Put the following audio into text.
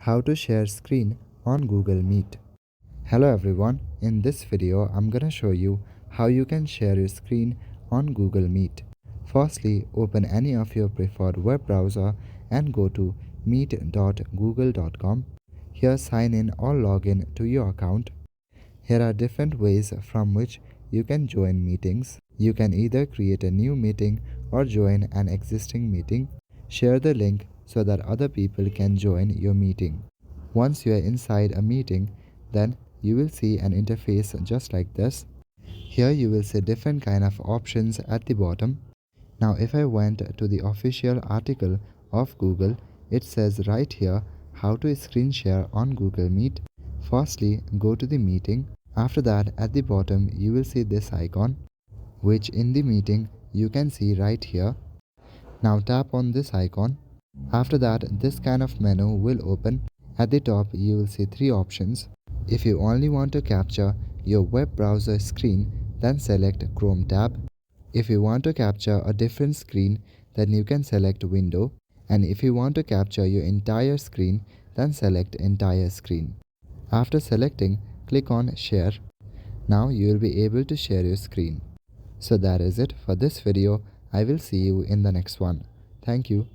How to share screen on Google Meet. Hello everyone, in this video I'm gonna show you how you can share your screen on Google Meet. Firstly, open any of your preferred web browser and go to meet.google.com. Here sign in or log in to your account. Here are different ways from which you can join meetings. You can either create a new meeting or join an existing meeting. Share the link so that other people can join your meeting. Once you are inside a meeting, then you will see an interface just like this. Here you will see different kind of options at the bottom. Now if I went to the official article of Google, it says right here how to screen share on Google Meet. Firstly, go to the meeting. After that, at the bottom you will see this icon, which in the meeting you can see right here. Now tap on this icon. After that, this kind of menu will open. At the top you will see three options. If you only want to capture your web browser screen, then select Chrome tab. If you want to capture a different screen, then you can select Window. And if you want to capture your entire screen, then select Entire Screen. After selecting, click on Share. Now you will be able to share your screen. So that is it for this video. I will see you in the next one. Thank you.